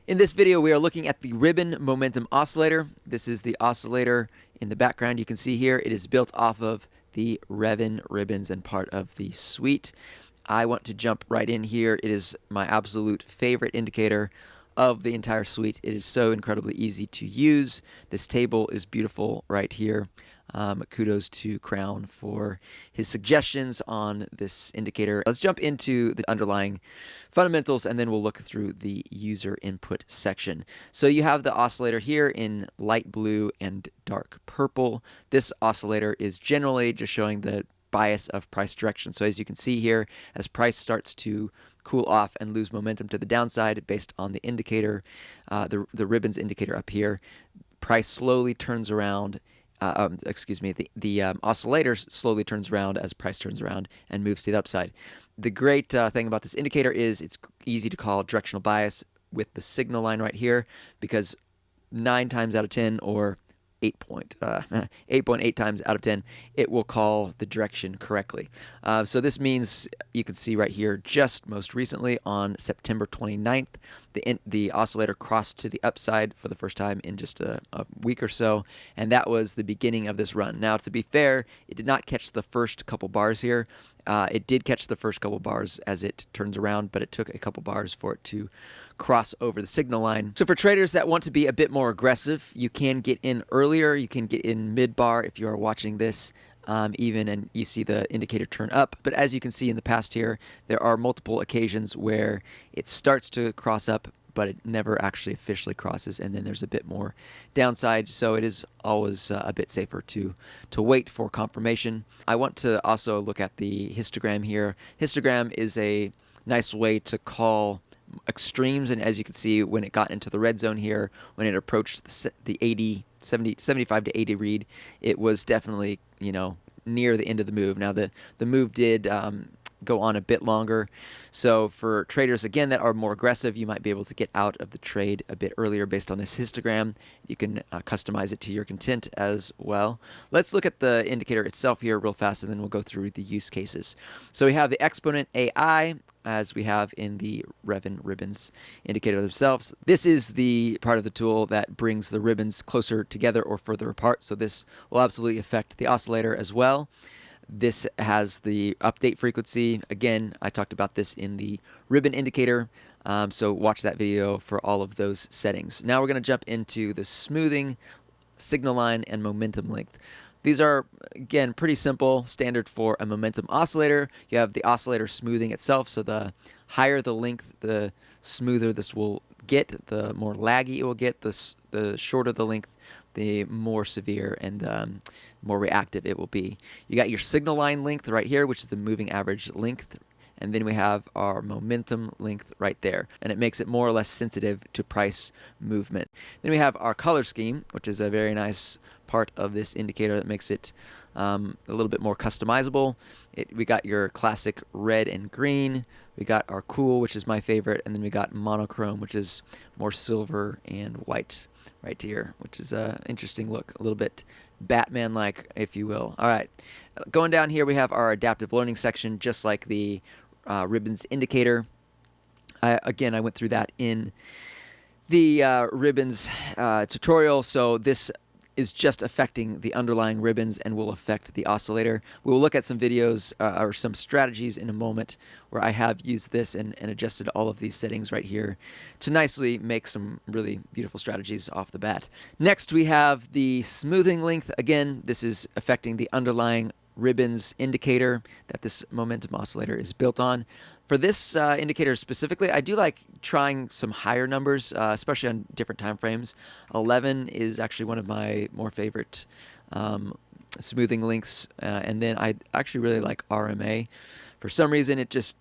In this video, we are looking at the Ribbon Momentum Oscillator. This is the oscillator in the background you can see here. It is built off of the RevinRibbons and part of the suite. I want to jump right in here. It is my absolute favorite indicator of the entire suite. It is so incredibly easy to use. This table is beautiful right here. Kudos to Crown for his suggestions on this indicator. Let's jump into the underlying fundamentals and then we'll look through the user input section. So you have the oscillator here in light blue and dark purple. This oscillator is generally just showing the bias of price direction. So as you can see here, as price starts to cool off and lose momentum to the downside based on the indicator, the ribbons indicator up here, price slowly turns around. The oscillator slowly turns around as price turns around and moves to the upside. The great thing about this indicator is it's easy to call directional bias with the signal line right here, because 9 times out of 10 or 8.8 times out of 10, it will call the direction correctly. So this means you can see right here, just most recently on September 29th, the oscillator crossed to the upside for the first time in just a week or so, and that was the beginning of this run. Now, to be fair, it did not catch the first couple bars here. It did catch the first couple bars as it turns around, but it took a couple bars for it to cross over the signal line. So for traders that want to be a bit more aggressive, you can get in earlier. You can get in mid-bar if you are watching this even and you see the indicator turn up. But as you can see in the past here, there are multiple occasions where it starts to cross up, but it never actually officially crosses, and then there's a bit more downside. So it is always a bit safer to wait for confirmation. I want to also look at the histogram here. Histogram is a nice way to call extremes, and as you can see, when it got into the red zone here, when it approached the 75 to 80 read, it was definitely, near the end of the move. Now the move did go on a bit longer, so for traders again that are more aggressive, you might be able to get out of the trade a bit earlier based on this histogram. You can customize it to your content as well. Let's look at the indicator itself here real fast, and then we'll go through the use cases. So we have the exponent AI, as we have in the RevinRibbons indicator themselves. This is the part of the tool that brings the ribbons closer together or further apart, so this will absolutely affect the oscillator as well. This has the update frequency. Again, I talked about this in the ribbon indicator, so watch that video for all of those settings. Now we're going to jump into the smoothing, signal line, and momentum length. These are, again, pretty simple, standard for a momentum oscillator. You have the oscillator smoothing itself, so the higher the length, the smoother this will get, the more laggy it will get. The shorter the length, the more severe and more reactive it will be. You got your signal line length right here, which is the moving average length. And then we have our momentum length right there, and it makes it more or less sensitive to price movement. Then we have our color scheme, which is a very nice part of this indicator that makes it a little bit more customizable. We got your classic red and green. We got our cool, which is my favorite, and then we got monochrome, which is more silver and white right here, which is an interesting look, a little bit Batman-like, if you will. All right, going down here, we have our adaptive learning section, just like the ribbons indicator. Again, I went through that in the ribbons tutorial, so this is just affecting the underlying ribbons and will affect the oscillator. We will look at some videos or some strategies in a moment where I have used this and adjusted all of these settings right here to nicely make some really beautiful strategies off the bat. Next, we have the smoothing length. Again, this is affecting the underlying ribbons indicator that this momentum oscillator is built on. For this indicator specifically, I do like trying some higher numbers, especially on different time frames. 11 is actually one of my more favorite smoothing links, and then I actually really like RMA. For some reason, it just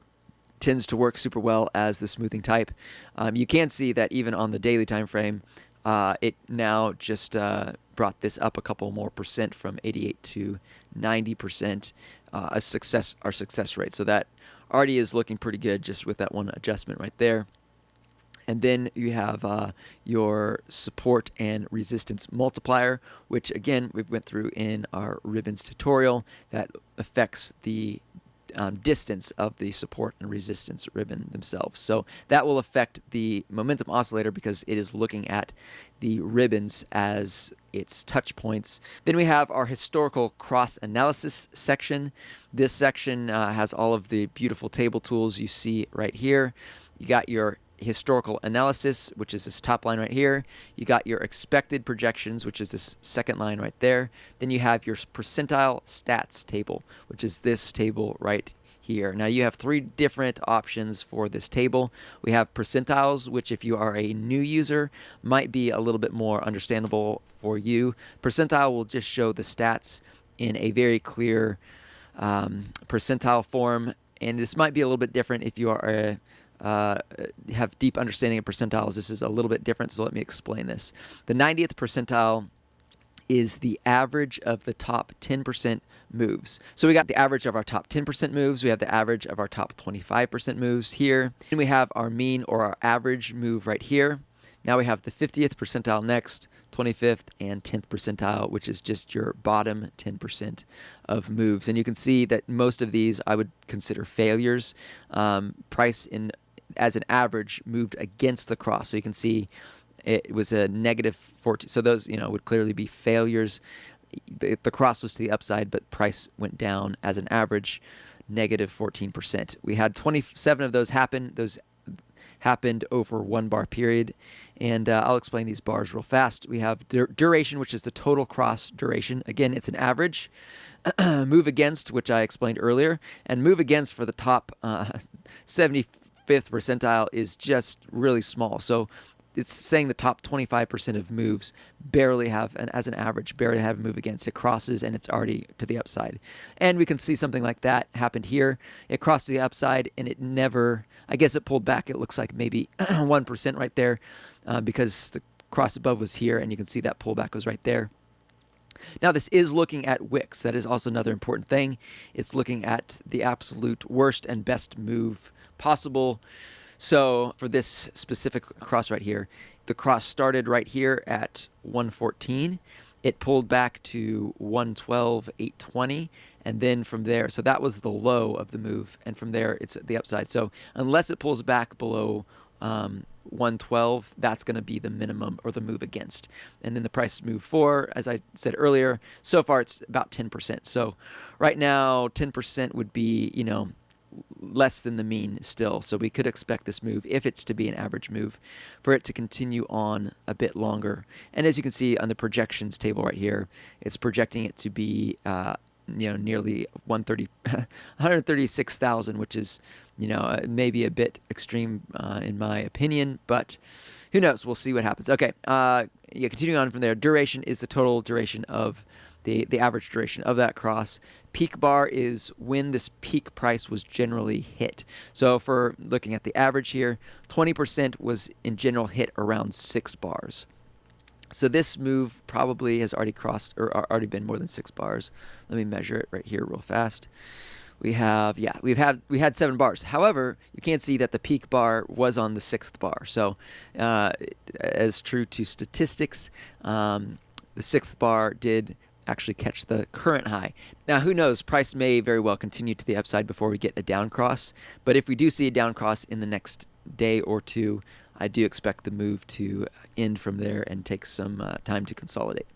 tends to work super well as the smoothing type. You can see that even on the daily time frame, it now just brought this up a couple more percent from 88 to 90% our success rate. So that already is looking pretty good just with that one adjustment right there. And then you have your support and resistance multiplier, which again we went through in our ribbons tutorial, that affects the distance of the support and resistance ribbon themselves. So that will affect the momentum oscillator because it is looking at the ribbons as its touch points. Then we have our historical cross analysis section. This section has all of the beautiful table tools you see right here. You got your historical analysis, which is this top line right here. You got your expected projections, which is this second line right there. Then you have your percentile stats table, which is this table right here. Now you have three different options for this table. We have percentiles, which if you are a new user might be a little bit more understandable for you. Percentile will just show the stats in a very clear percentile form, and this might be a little bit different if you are a have deep understanding of percentiles. This is a little bit different, so let me explain this. The 90th percentile is the average of the top 10% moves. So we got the average of our top 10% moves. We have the average of our top 25% moves here. And we have our mean or our average move right here. Now we have the 50th percentile next, 25th and 10th percentile, which is just your bottom 10% of moves. And you can see that most of these I would consider failures. Price as an average moved against the cross. So you can see it was a negative 14. So those would clearly be failures. The cross was to the upside, but price went down as an average, negative 14%. We had 27 of those happen. Those happened over 1 bar period, and I'll explain these bars real fast. We have duration, which is the total cross duration. Again, it's an average. Move against, which I explained earlier, and move against for the top 75th percentile is just really small. So it's saying the top 25% of moves barely have, and as an average, barely have a move against. It crosses and it's already to the upside. And we can see something like that happened here. It crossed to the upside and it never, I guess it pulled back. It looks like maybe 1% right there because the cross above was here, and you can see that pullback was right there. Now this is looking at wicks. That is also another important thing. It's looking at the absolute worst and best move possible. So for this specific cross right here, the cross started right here at 114. It pulled back to 112.820, and then from there, so that was the low of the move, and from there it's at the upside. So unless it pulls back below 112, that's going to be the minimum or the move against. And then the price move for, as I said earlier, so far it's about 10%. So right now 10% would be, less than the mean still. So we could expect this move, if it's to be an average move, for it to continue on a bit longer. And as you can see on the projections table right here, it's projecting it to be nearly 136,000, which is maybe a bit extreme in my opinion, but who knows? We'll see what happens. Okay, continuing on from there, duration is the total duration of the average duration of that cross. Peak bar is when this peak price was generally hit. So for looking at the average here, 20% was in general hit around 6 bars. So this move probably has already crossed or already been more than 6 bars. Let me measure it right here real fast. We had 7 bars. However, you can't see that the peak bar was on the 6th bar. So as true to statistics, the 6th bar did actually catch the current high. Now, who knows? Price may very well continue to the upside before we get a down cross. But if we do see a down cross in the next day or two, I do expect the move to end from there and take some time to consolidate.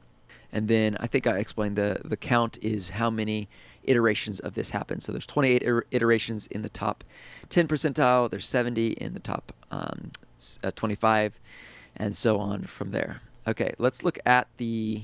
And then I think I explained the count is how many iterations of this happen. So there's 28 iterations in the top 10 percentile. There's 70 in the top 25, and so on from there. Okay, let's look at the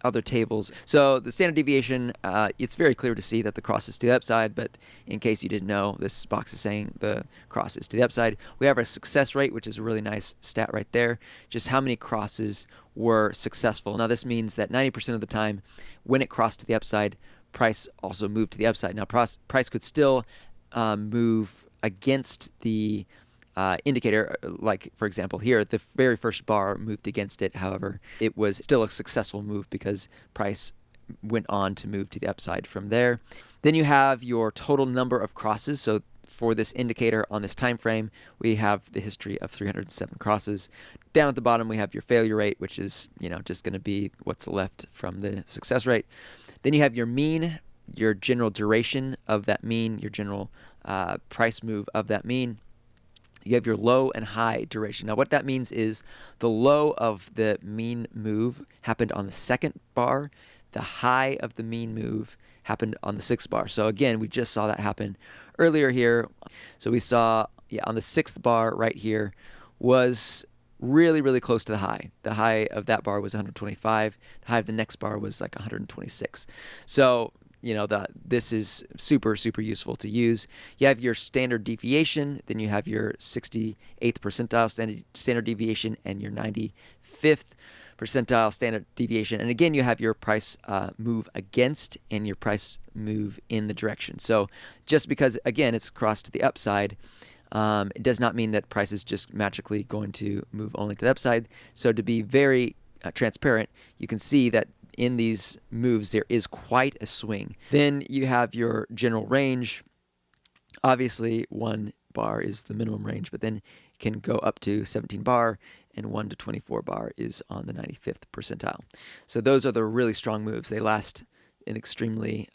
other tables. So the standard deviation, it's very clear to see that the cross is to the upside, but in case you didn't know, this box is saying the cross is to the upside. We have our success rate, which is a really nice stat right there, just how many crosses were successful. Now this means that 90% of the time when it crossed to the upside, price also moved to the upside. Now price could still move against the indicator, like for example here, the very first bar moved against it. However, it was still a successful move because price went on to move to the upside from there. Then you have your total number of crosses. So for this indicator on this time frame, we have the history of 307 crosses. Down at the bottom, we have your failure rate, which is just going to be what's left from the success rate. Then you have your mean your general duration of that mean, your general price move of that mean. You have your low and high duration. Now what that means is the low of the mean move happened on the second bar. The high of the mean move happened on the sixth bar. So again, we just saw that happen earlier here. So we saw, yeah, on the sixth bar right here was really, really close to the high. The high of that bar was 125. The high of the next bar was like 126. So this is super, super useful to use. You have your standard deviation, then you have your 68th percentile standard deviation and your 95th percentile standard deviation. And again, you have your price move against and your price move in the direction. So just because, again, it's crossed to the upside, it does not mean that price is just magically going to move only to the upside. So to be very transparent, you can see that in these moves, there is quite a swing. Then you have your general range. Obviously, 1 bar is the minimum range, but then it can go up to 17 bar, and 1 to 24 bar is on the 95th percentile. So those are the really strong moves. They last an extremely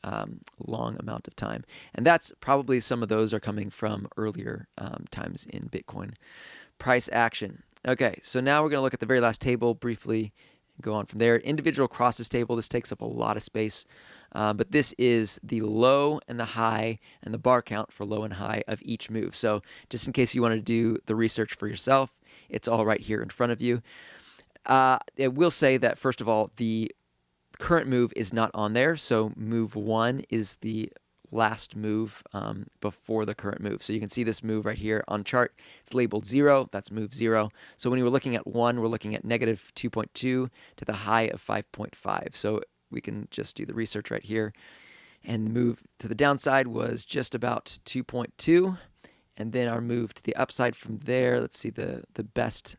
long amount of time. And that's probably some of those are coming from earlier times in Bitcoin price action. Okay, so now we're going to look at the very last table briefly. Go on from there. Individual crosses table. This takes up a lot of space, but this is the low and the high and the bar count for low and high of each move. So just in case you want to do the research for yourself, it's all right here in front of you. I will say that, first of all, the current move is not on there. So move 1 is the last move before the current move. So you can see this move right here on chart. It's labeled 0. That's move 0. So when you were looking at 1, we're looking at negative 2.2 to the high of 5.5. So we can just do the research right here. And the move to the downside was just about 2.2. And then our move to the upside from there, let's see, the best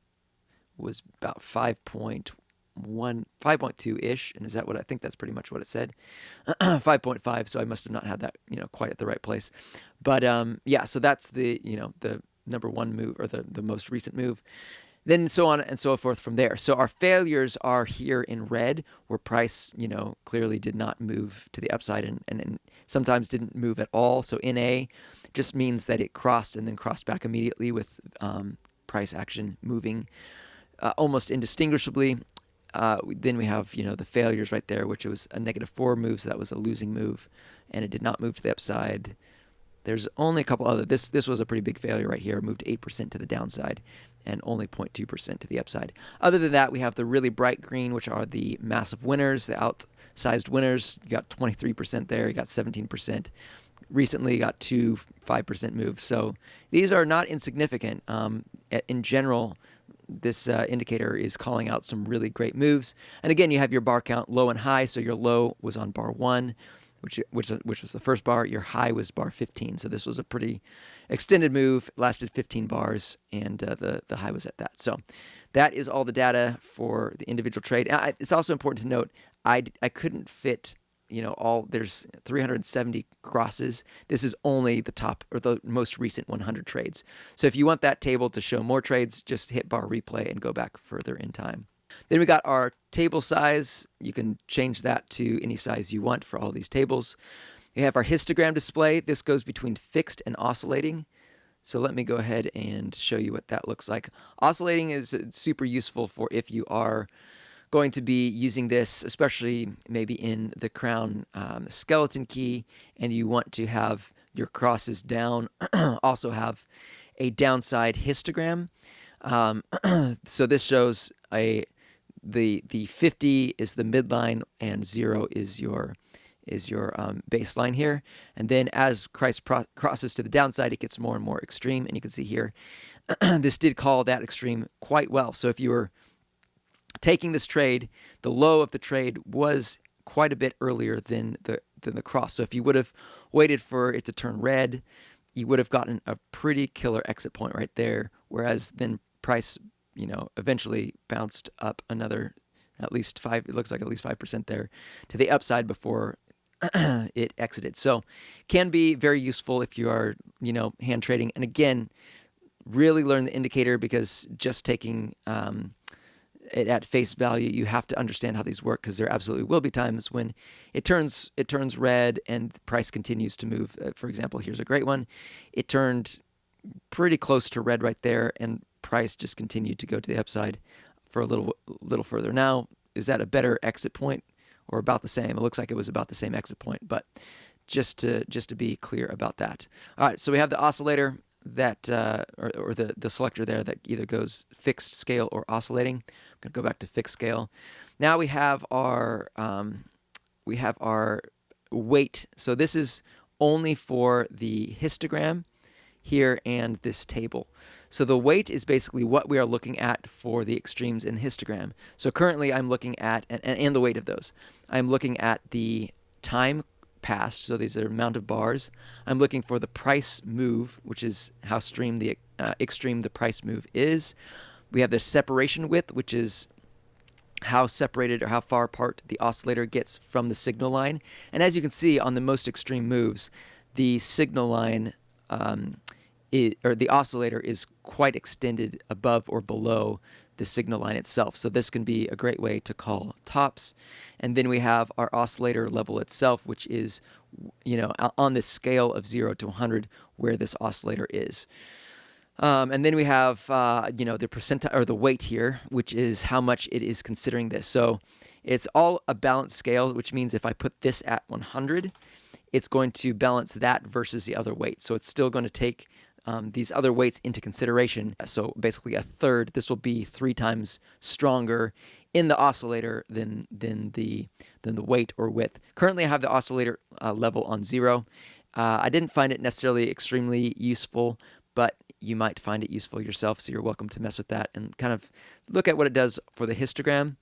was about 5.2-ish, and is that what I think? That's pretty much what it said. 5.5. So I must have not had that quite at the right place, but yeah. So that's the the number 1 move, or the most recent move. Then so on and so forth from there. So our failures are here in red, where price clearly did not move to the upside, and sometimes didn't move at all. So NA just means that it crossed and then crossed back immediately, with price action moving almost indistinguishably. Then we have the failures right there, which was a -4 move, so that was a losing move, and it did not move to the upside. There's only a couple other. This was a pretty big failure right here. It moved 8% to the downside and only 0.2% to the upside. Other than that, we have the really bright green, which are the massive winners, the outsized winners. You got 23% there. You got 17%. Recently, you got 2 5% moves. So these are not insignificant. In general, this indicator is calling out some really great moves. And again, you have your bar count low and high. So your low was on bar 1, which was the first bar. Your high was bar 15. So this was a pretty extended move, lasted 15 bars, and the high was at that. So that is all the data for the individual trade. It's also important to note I couldn't fit there's 370 crosses. This is only the top, or the most recent 100 trades. So if you want that table to show more trades, just hit bar replay and go back further in time. Then we got our table size. You can change that to any size you want for all these tables. We have our histogram display. This goes between fixed and oscillating. So let me go ahead and show you what that looks like. Oscillating is super useful for if you are going to be using this, especially maybe in the crown skeleton key, and you want to have your crosses down, also have a downside histogram. So this shows the 50 is the midline and 0 is your baseline here. And then as price crosses to the downside, it gets more and more extreme. And you can see here, this did call that extreme quite well. So if you were taking this trade, the low of the trade was quite a bit earlier than the cross. So if you would have waited for it to turn red, you would have gotten a pretty killer exit point right there. Whereas then price, eventually bounced up another at least 5%, it looks like at least 5% there to the upside before it exited. So can be very useful if you are, hand trading. And again, really learn the indicator, because just taking it at face value. You have to understand how these work, because there absolutely will be times when it turns red and the price continues to move. For example, here's a great one. It turned pretty close to red right there, and price just continued to go to the upside for a little further. Now, is that a better exit point or about the same? It looks like it was about the same exit point, but just to be clear about that. All right, so we have the oscillator that or the selector there that either goes fixed scale or oscillating. I'm going to go back to fixed scale. Now we have our weight. So this is only for the histogram here and this table. So the weight is basically what we are looking at for the extremes in the histogram. So currently I'm looking at, and the weight of those, I'm looking at the time passed, so these are amount of bars. I'm looking for the price move, which is how extreme the price move is. We have the separation width, which is how separated or how far apart the oscillator gets from the signal line. And as you can see on the most extreme moves, the signal line or the oscillator is quite extended above or below the signal line itself. So this can be a great way to call tops. And then we have our oscillator level itself, which is, on this scale of 0 to 100, where this oscillator is. And then we have, the percentile or the weight here, which is how much it is considering this. So it's all a balanced scale, which means if I put this at 100, it's going to balance that versus the other weight. So it's still going to take these other weights into consideration. So basically a third. This will be 3 times stronger in the oscillator than the weight or width. Currently, I have the oscillator level on 0. I didn't find it necessarily extremely useful, but you might find it useful yourself. So you're welcome to mess with that and kind of look at what it does for the histogram.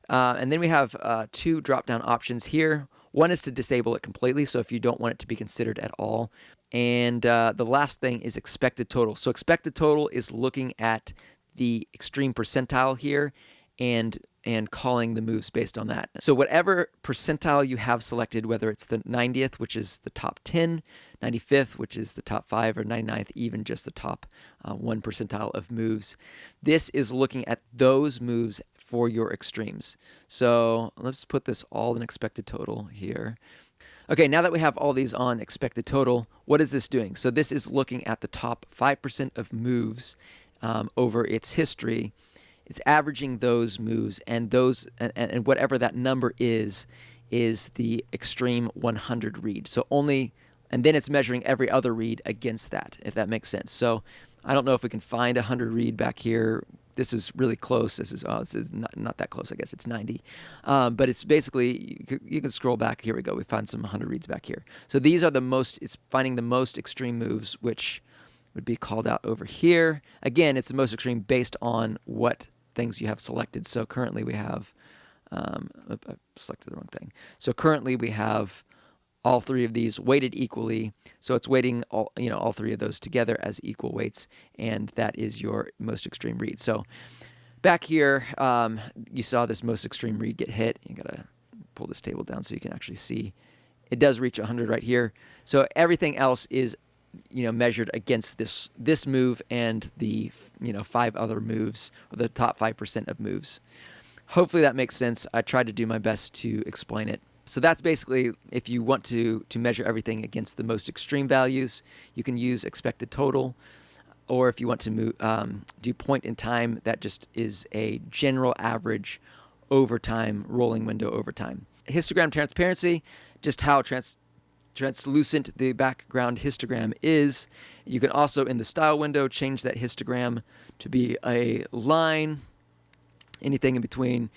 And then we have 2 drop-down options here. One is to disable it completely, so if you don't want it to be considered at all. And the last thing is expected total. So expected total is looking at the extreme percentile here and calling the moves based on that. So whatever percentile you have selected, whether it's the 90th, which is the top 10, 95th, which is the top 5, or 99th, even just the top 1 percentile of moves, this is looking at those moves for your extremes. So let's put this all in expected total here. Okay, now that we have all these on expected total, what is this doing? So this is looking at the top 5% of moves over its history. It's averaging those moves, and and whatever that number is the extreme 100 read. So and then it's measuring every other read against that, if that makes sense. So I don't know if we can find a 100 read back here. This is really close. This is not that close. I guess it's 90. But it's basically, you can scroll back. Here we go. We find some 100 reads back here. So these are it's finding the most extreme moves, which would be called out over here. Again, it's the most extreme based on what things you have selected. So currently we have, I selected the wrong thing. So currently we have all 3 of these weighted equally. So it's weighting all 3 of those together as equal weights, and that is your most extreme read. So back here, you saw this most extreme read get hit. You gotta pull this table down so you can actually see. It does reach 100 right here. So everything else is measured against this move and the 5 other moves, or the top 5% of moves. Hopefully that makes sense. I tried to do my best to explain it. So that's basically, if you want to measure everything against the most extreme values, you can use expected total. Or if you want to do point in time, that just is a general average over time, rolling window over time. Histogram transparency, just how translucent the background histogram is. You can also, in the style window, change that histogram to be a line, anything in between.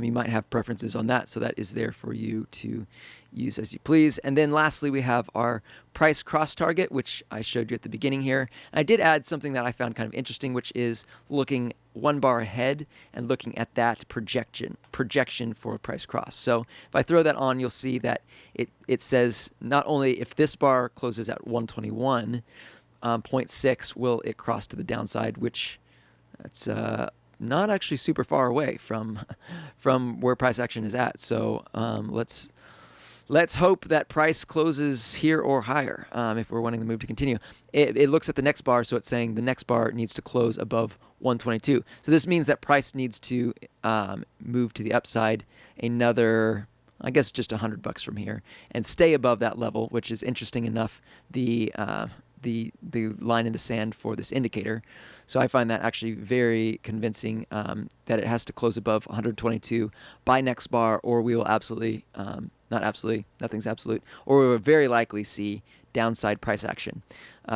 You might have preferences on that, so that is there for you to use as you please. And then lastly, we have our price cross target, which I showed you at the beginning here. I did add something that I found kind of interesting, which is looking 1 bar ahead and looking at that projection for a price cross. So if I throw that on, you'll see that it says not only if this bar closes at 121.6 will it cross to the downside, which that's not actually super far away from where price action is at. So let's Let's hope that price closes here or higher if we're wanting the move to continue. It looks at the next bar, so it's saying the next bar needs to close above 122. So this means that price needs to move to the upside another, I guess, just $100 from here and stay above that level, which is interesting enough. The line in the sand for this indicator. So I find that actually very convincing that it has to close above 122 by next bar, or we will absolutely, not absolutely, nothing's absolute, or we will very likely see downside price action.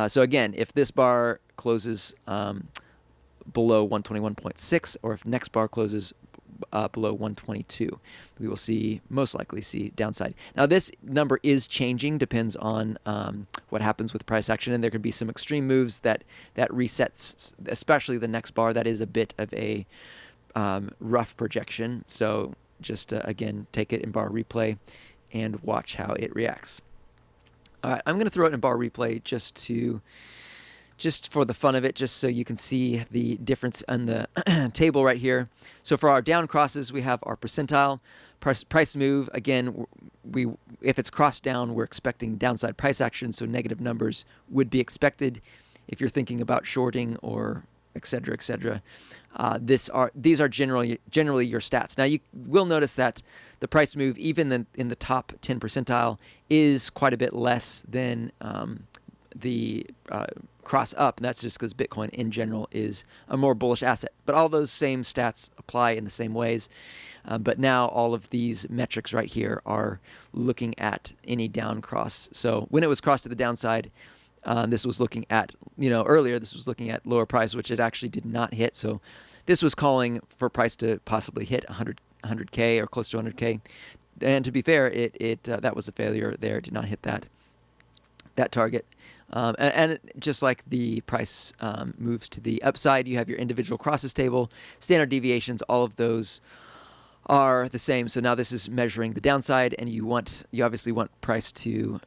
So again, if this bar closes below 121.6, or if next bar closes below 122, we will most likely see downside. Now this number is changing, depends on what happens with price action, and there can be some extreme moves that resets, especially the next bar. That is a bit of a rough projection, so just again, take it in bar replay and watch how it reacts. All right, I'm going to throw it in bar replay just for the fun of it, just so you can see the difference on the table right here. So for our down crosses, we have our percentile price move. Again, if it's crossed down, we're expecting downside price action, so negative numbers would be expected if you're thinking about shorting or et cetera, et cetera. These are generally your stats. Now you will notice that the price move, even in the top 10 percentile, is quite a bit less than the cross up, and that's just because Bitcoin in general is a more bullish asset. But all those same stats apply in the same ways. But now all of these metrics right here are looking at any down cross. So when it was crossed to the downside, this was looking at, earlier this was looking at lower price, which it actually did not hit. So this was calling for price to possibly hit 100K or close to 100K. And to be fair, that was a failure there. It did not hit that target. And just like the price moves to the upside, you have your individual crosses table, standard deviations, all of those are the same. So now this is measuring the downside, and you obviously want price to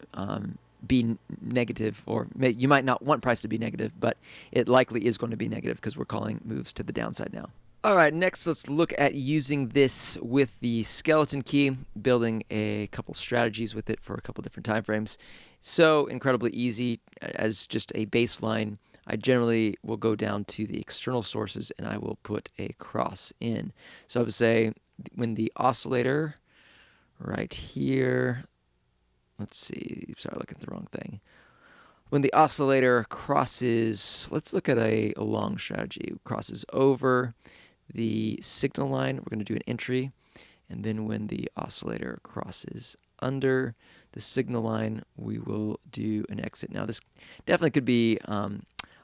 be negative, or you might not want price to be negative, but it likely is going to be negative because we're calling moves to the downside now. All right, next let's look at using this with the skeleton key, building a couple strategies with it for a couple different time frames. So incredibly easy. As just a baseline, I generally will go down to the external sources and I will put a cross in. So I would say when the oscillator right here, let's see, sorry, looking at the wrong thing. When the oscillator crosses, let's look at a long strategy, crosses over the signal line, we're going to do an entry. And then when the oscillator crosses under the signal line, we will do an exit. Now this definitely could be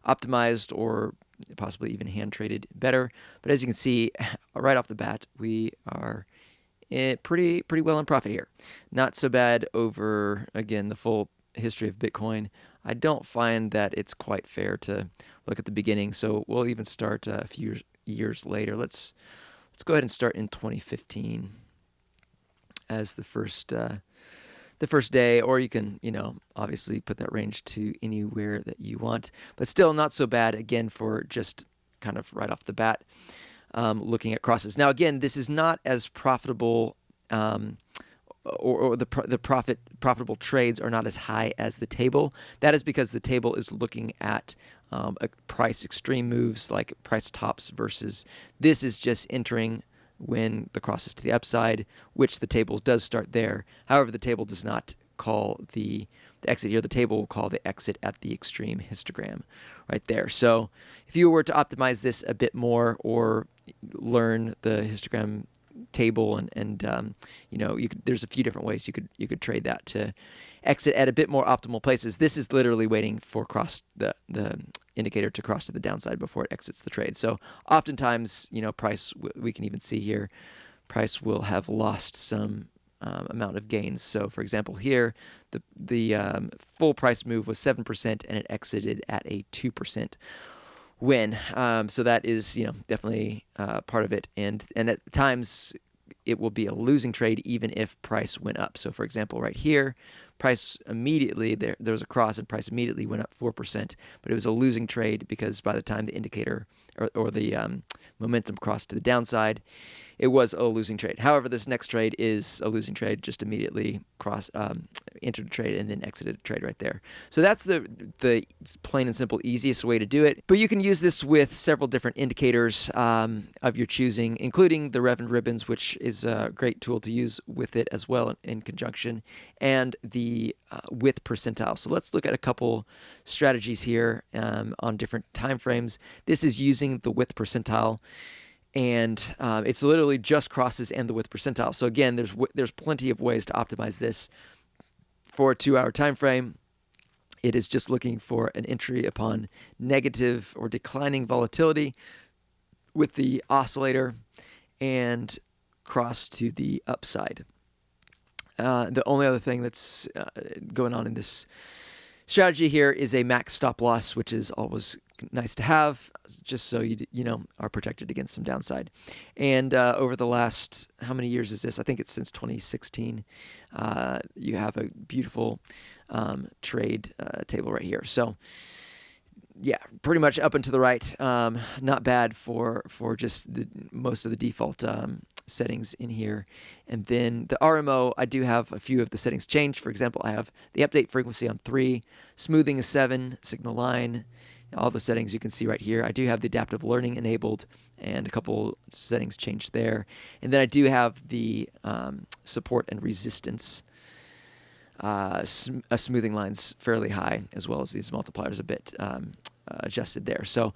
optimized or possibly even hand traded better. But as you can see, right off the bat, we are pretty well in profit here. Not so bad over, again, the full history of Bitcoin. I don't find that it's quite fair to look at the beginning, so we'll even start a few years later. Let's go ahead and start in 2015 as the first day, or you can obviously put that range to anywhere that you want, but still not so bad again for just kind of right off the bat looking at crosses. Now again, this is not as profitable, or the profitable trades are not as high as the table. That is because the table is looking at a price extreme moves like price tops versus this is just entering when the cross is to the upside, which the table does start there. However, the table does not call the exit here. The table will call the exit at the extreme histogram right there. So if you were to optimize this a bit more or learn the histogram table and there's a few different ways you could trade that to exit at a bit more optimal places. This is literally waiting for the indicator to cross to the downside before it exits the trade. So oftentimes, price, we can even see here, price will have lost some amount of gains. So for example, here, the full price move was 7% and it exited at a 2% win. So that is, definitely part of it. And at times it will be a losing trade even if price went up. So for example, right here, price immediately, there was a cross and price immediately went up 4%, but it was a losing trade because by the time the indicator or the momentum cross to the downside, it was a losing trade. However, this next trade is a losing trade. Just immediately entered a trade and then exited a trade right there. So that's the plain and simple easiest way to do it. But you can use this with several different indicators of your choosing, including the RevinRibbons, which is a great tool to use with it as well in conjunction, and the width percentile. So let's look at a couple strategies here on different time frames. This is using the width percentile, and it's literally just crosses and the width percentile. So again, there's plenty of ways to optimize this. For a 2-hour time frame, it is just looking for an entry upon negative or declining volatility with the oscillator and cross to the upside. The only other thing that's going on in this strategy here is a max stop loss, which is always nice to have, just so you know are protected against some downside. And over the last, how many years is this? I think it's since 2016. You have a beautiful trade table right here. So yeah, pretty much up and to the right. Not bad for just most of the default settings in here. And then the RMO, I do have a few of the settings changed. For example, I have the update frequency on 3, smoothing is 7, signal line, all the settings you can see right here. I do have the adaptive learning enabled and a couple settings changed there. And then I do have the support and resistance smoothing lines fairly high, as well as these multipliers a bit adjusted there. So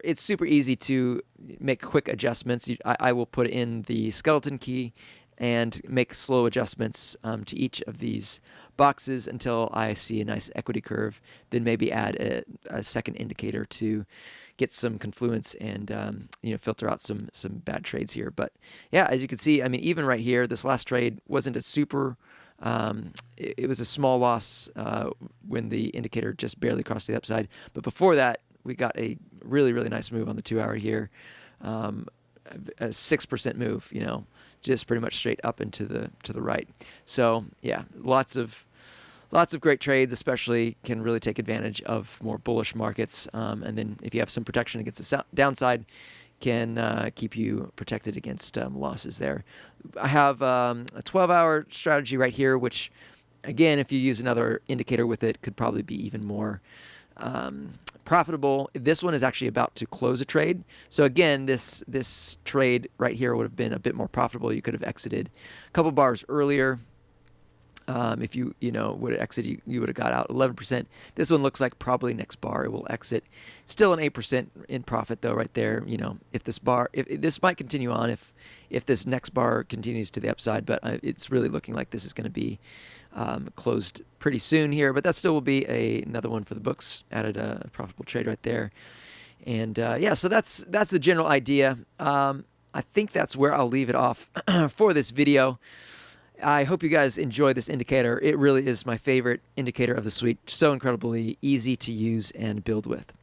it's super easy to make quick adjustments. I will put in the skeleton key and make slow adjustments to each of these boxes until I see a nice equity curve, then maybe add a second indicator to get some confluence and filter out some bad trades here. But yeah, as you can see, I mean, even right here, this last trade wasn't a super it was a small loss when the indicator just barely crossed the upside. But before that, we got a really, really nice move on the 2-hour here. A 6% move, just pretty much straight up and to the right. So yeah, lots of great trades, especially can really take advantage of more bullish markets. And then if you have some protection against the downside, can keep you protected against losses there. I have a 12-hour strategy right here, which again, if you use another indicator with it, could probably be even more profitable. This one is actually about to close a trade. So again, this trade right here would have been a bit more profitable. You could have exited a couple bars earlier. If you would have exited, you would have got out 11%. This one looks like probably next bar it will exit. Still an 8% in profit though, right there. If this might continue on if this next bar continues to the upside, but it's really looking like this is going to be closed pretty soon here. But that still will be another one for the books. Added a profitable trade right there, and yeah, so that's the general idea. I think that's where I'll leave it off for this video. I hope you guys enjoy this indicator. It really is my favorite indicator of the suite. So incredibly easy to use and build with.